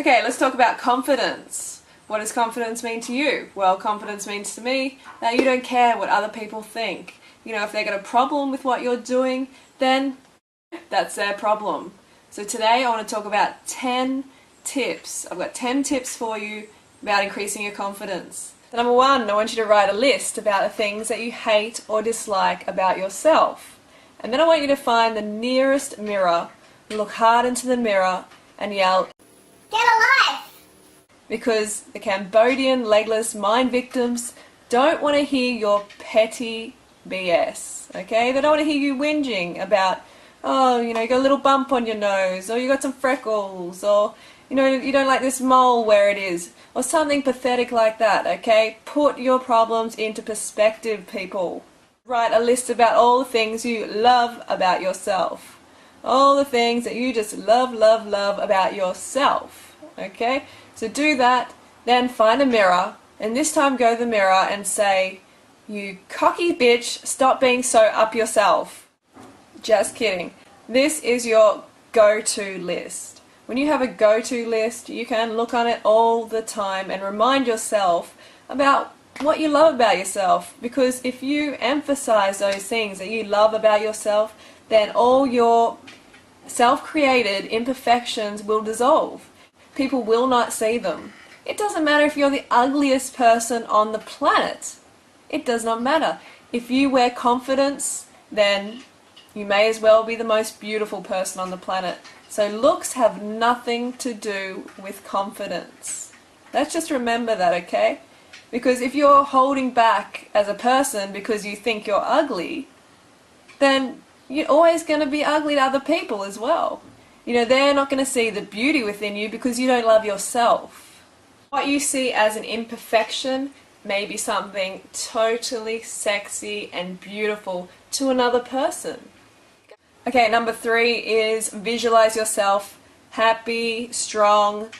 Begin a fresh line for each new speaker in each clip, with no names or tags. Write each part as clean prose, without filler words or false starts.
Okay, let's talk about confidence. What does confidence mean to you? Well, confidence means to me that you don't care what other people think. You know, if they got a problem with what you're doing, then that's their problem. So today I want to talk about 10 tips. I've got 10 tips for you about increasing your confidence. Number one, I want you to write a list about the things that you hate or dislike about yourself. And then I want you to find the nearest mirror, look hard into the mirror and yell, "Get a life!" Because the Cambodian legless mind victims don't want to hear your petty BS, okay? They don't want to hear you whinging about, oh, you know, you got a little bump on your nose, or you got some freckles, or, you know, you don't like this mole where it is, or something pathetic like that, okay? Put your problems into perspective, people. Write a list about all the things you love about yourself. All the things that you just love about yourself, okay? So do that, then find a mirror, and this time go to the mirror and say, "You cocky bitch, stop being so up yourself." Just kidding. This is your go-to list. When you have a go-to list, you can look on it all the time and remind yourself about what you love about yourself. Because if you emphasize those things that you love about yourself, then all your self-created imperfections will dissolve. People will not see them. It doesn't matter if you're the ugliest person on the planet. It does not matter. If you wear confidence, then you may as well be the most beautiful person on the planet. So looks have nothing to do with confidence. Let's just remember that, okay? Because if you're holding back as a person because you think you're ugly, then you're always going to be ugly to other people as well. You know, they're not going to see the beauty within you because you don't love yourself. What you see as an imperfection may be something totally sexy and beautiful to another person. Okay, number 3 is visualize yourself happy, strong,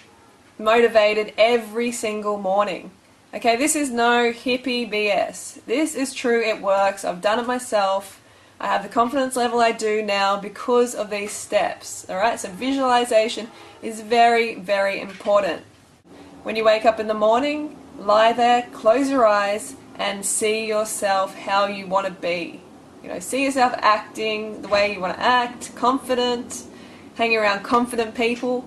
motivated every single morning. Okay, this is no hippie BS. This is true, it works. I've done it myself. I have the confidence level I do now because of these steps. Alright, so visualization is very, very important. When you wake up in the morning, lie there, close your eyes, and see yourself how you want to be. You know, see yourself acting the way you want to act, confident, hanging around confident people,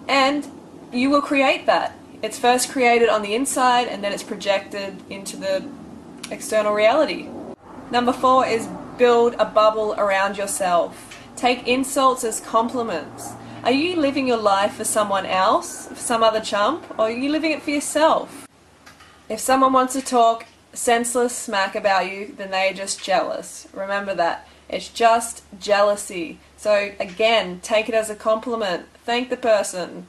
and you will create that. It's first created on the inside and then it's projected into the external reality. Number 4 is build a bubble around yourself. Take insults as compliments. Are you living your life for someone else, for some other chump, or are you living it for yourself? If someone wants to talk senseless smack about you, then they're just jealous. Remember that. It's just jealousy. So again, take it as a compliment. Thank the person.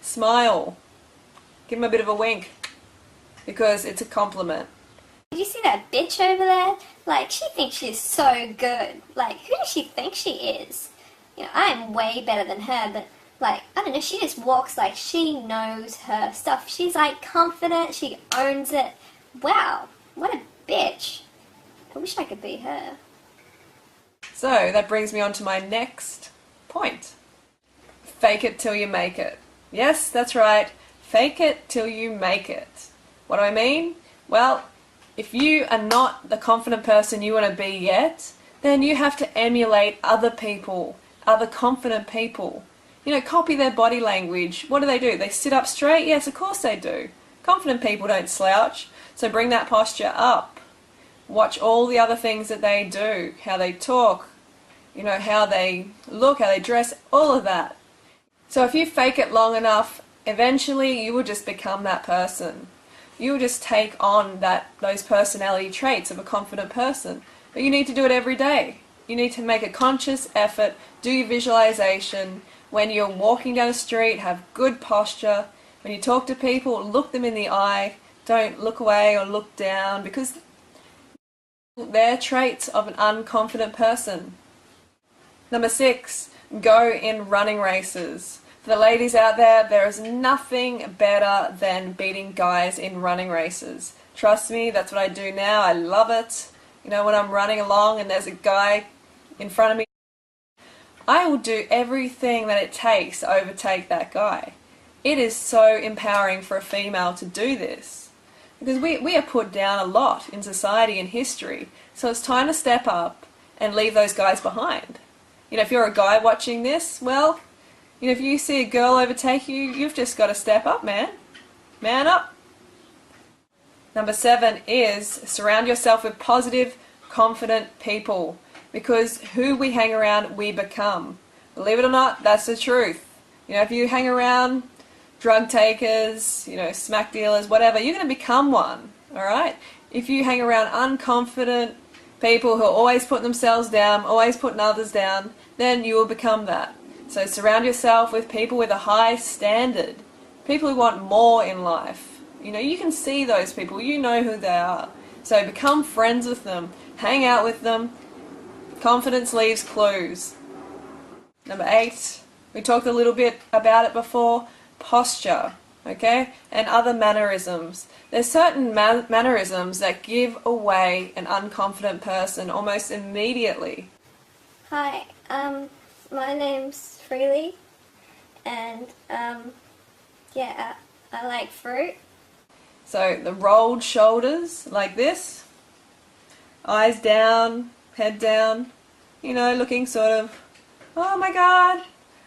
Smile. Give them a bit of a wink. Because it's a compliment.
Did you see that bitch over there? Like, she thinks she's so good. Like, who does she think she is? You know, I'm way better than her, but, like, I don't know, she just walks like she knows her stuff. She's, like, confident, she owns it. Wow, what a bitch. I wish I could be her.
So, that brings me on to my next point. Fake it till you make it. Yes, that's right. Fake it till you make it. What do I mean? Well, if you are not the confident person you want to be yet, then you have to emulate other people, other confident people. You know, copy their body language. What do? They sit up straight? Yes, of course they do. Confident people don't slouch. So bring that posture up. Watch all the other things that they do, how they talk, you know, how they look, how they dress, all of that. So if you fake it long enough, eventually you will just become that person. You will just take on those personality traits of a confident person. But you need to do it every day. You need to make a conscious effort, do your visualization. When you're walking down the street, have good posture. When you talk to people, look them in the eye. Don't look away or look down, because they're traits of an unconfident person. Number 6, go in running races. For the ladies out there, there is nothing better than beating guys in running races. Trust me, that's what I do now. I love it. You know, when I'm running along and there's a guy in front of me, I will do everything that it takes to overtake that guy. it is so empowering for a female to do this. Because we are put down a lot in society and history. So it's time to step up and leave those guys behind. You know, if you're a guy watching this, well, you know, if you see a girl overtake you, you've just got to step up, man. Man up. Number 7 is surround yourself with positive, confident people. Because who we hang around, we become. Believe it or not, that's the truth. You know, if you hang around drug takers, you know, smack dealers, whatever, you're going to become one, alright? If you hang around unconfident people who are always putting themselves down, always putting others down, then you will become that. So surround yourself with people with a high standard, people who want more in life. You know, you can see those people, you know who they are. So become friends with them, hang out with them. Confidence leaves clues. Number 8, we talked a little bit about it before, posture, okay, and other mannerisms. There's certain mannerisms that give away an unconfident person almost immediately.
Hi, my name's Freelee, and yeah, I like fruit.
So the rolled shoulders like this, eyes down, head down, you know, looking sort of, oh my god,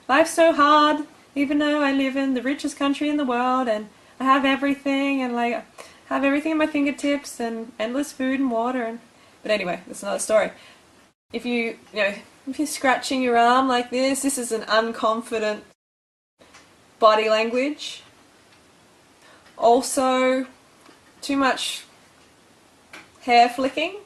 life's so hard, even though I live in the richest country in the world and I have everything and like have everything at my fingertips and endless food and water. But anyway, that's another story. If you're scratching your arm like this is an unconfident body language. Also, too much hair flicking.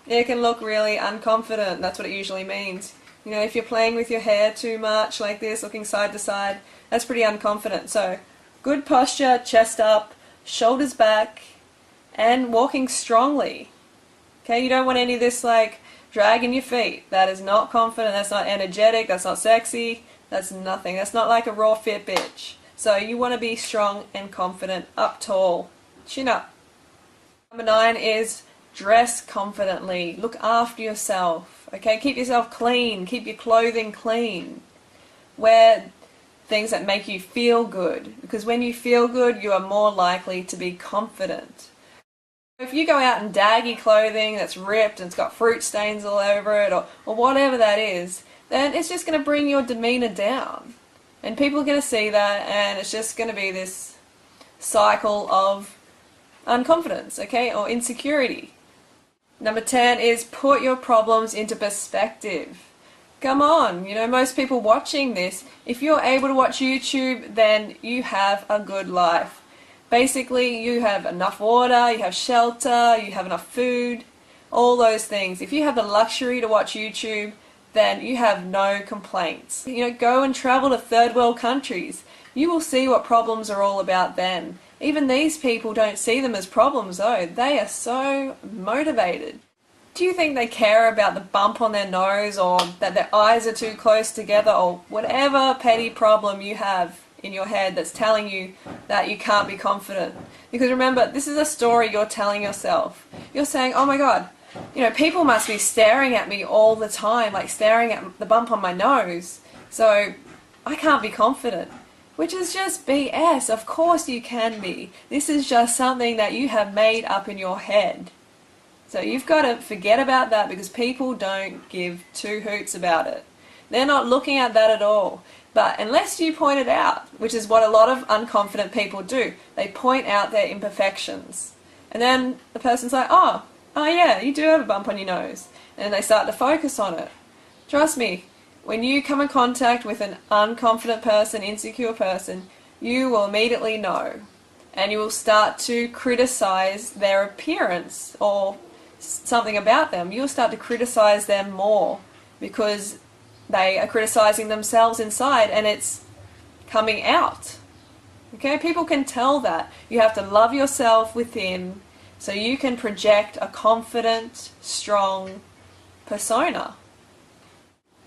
It can look really unconfident. That's what it usually means. You know, if you're playing with your hair too much like this, looking side to side, that's pretty unconfident. So, good posture, chest up, shoulders back, and walking strongly. Okay, you don't want any of this like dragging your feet. That is not confident, that's not energetic, that's not sexy, that's nothing. That's not like a raw fit bitch. So you want to be strong and confident, up tall, chin up. Number 9 is dress confidently. Look after yourself. Okay, keep yourself clean. Keep your clothing clean. Wear things that make you feel good. Because when you feel good, you are more likely to be confident. If you go out in daggy clothing that's ripped and it's got fruit stains all over it or whatever that is, then it's just going to bring your demeanor down. And people are going to see that and it's just going to be this cycle of unconfidence, okay, or insecurity. Number 10 is put your problems into perspective. Come on, you know, most people watching this, if you're able to watch YouTube, then you have a good life. Basically, you have enough water, you have shelter, you have enough food, all those things. If you have the luxury to watch YouTube, then you have no complaints. You know, go and travel to third world countries. You will see what problems are all about then. Even these people don't see them as problems though. They are so motivated. Do you think they care about the bump on their nose or that their eyes are too close together or whatever petty problem you have in your head that's telling you that you can't be confident? Because remember, this is a story you're telling yourself. You're saying, oh my god, you know, people must be staring at me all the time, like staring at the bump on my nose, so I can't be confident. Which is just BS. Of course you can be. This is just something that you have made up in your head. So you've got to forget about that because people don't give two hoots about it. They're not looking at that at all. But unless you point it out, which is what a lot of unconfident people do, they point out their imperfections. And then the person's like, oh yeah, you do have a bump on your nose. And they start to focus on it. Trust me, when you come in contact with an unconfident person, insecure person, you will immediately know. And you will start to criticize their appearance or something about them. You'll start to criticize them more because they are criticizing themselves inside and it's coming out. Okay, people can tell that. You have to love yourself within so you can project a confident, strong persona.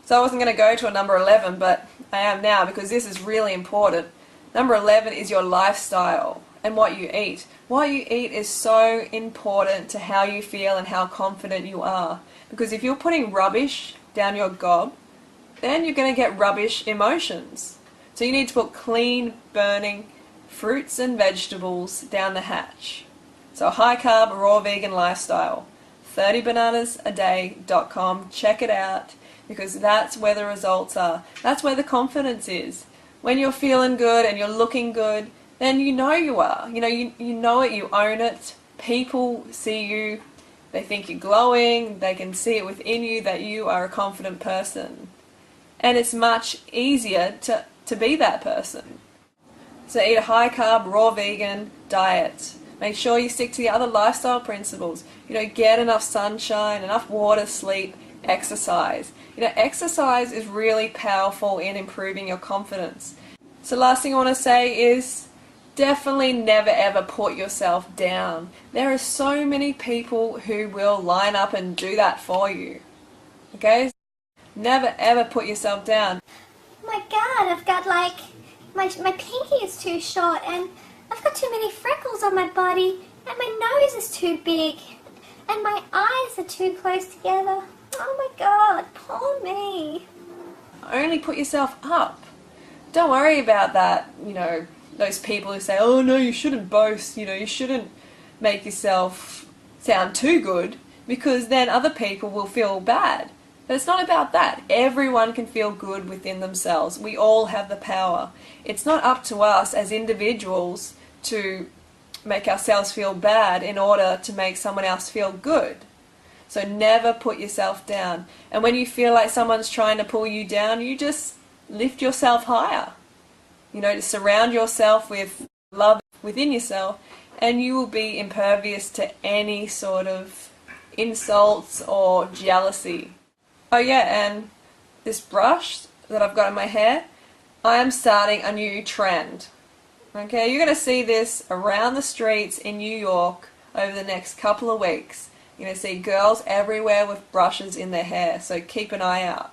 So I wasn't going to go to a number 11, but I am now because this is really important. Number 11 is your lifestyle and what you eat. What you eat is so important to how you feel and how confident you are. Because if you're putting rubbish down your gob, then you're going to get rubbish emotions. So you need to put clean, burning fruits and vegetables down the hatch. So a high carb, raw vegan lifestyle. 30bananasaday.com. Check it out, because that's where the results are. That's where the confidence is. When you're feeling good and you're looking good, then you know you are. You know it, you own it. People see you, they think you're glowing, they can see it within you that you are a confident person. And it's much easier to be that person. So eat a high carb, raw vegan diet. Make sure you stick to the other lifestyle principles. Get enough sunshine, enough water, sleep, exercise. Exercise is really powerful in improving your confidence. So last thing I want to say is definitely never ever put yourself down. There are so many people who will line up and do that for you. Okay? Never ever put yourself down.
Oh my god, I've got like, my pinky is too short and I've got too many freckles on my body and my nose is too big and my eyes are too close together. Oh my god, poor me.
Only put yourself up. Don't worry about that, those people who say, oh no, you shouldn't boast, you shouldn't make yourself sound too good, because then other people will feel bad. But it's not about that. Everyone can feel good within themselves. We all have the power. It's not up to us as individuals to make ourselves feel bad in order to make someone else feel good. So never put yourself down. And when you feel like someone's trying to pull you down, you just lift yourself higher. To surround yourself with love within yourself, and you will be impervious to any sort of insults or jealousy. Oh yeah, and this brush that I've got in my hair, I am starting a new trend. Okay, you're going to see this around the streets in New York over the next couple of weeks. You're going to see girls everywhere with brushes in their hair, so keep an eye out.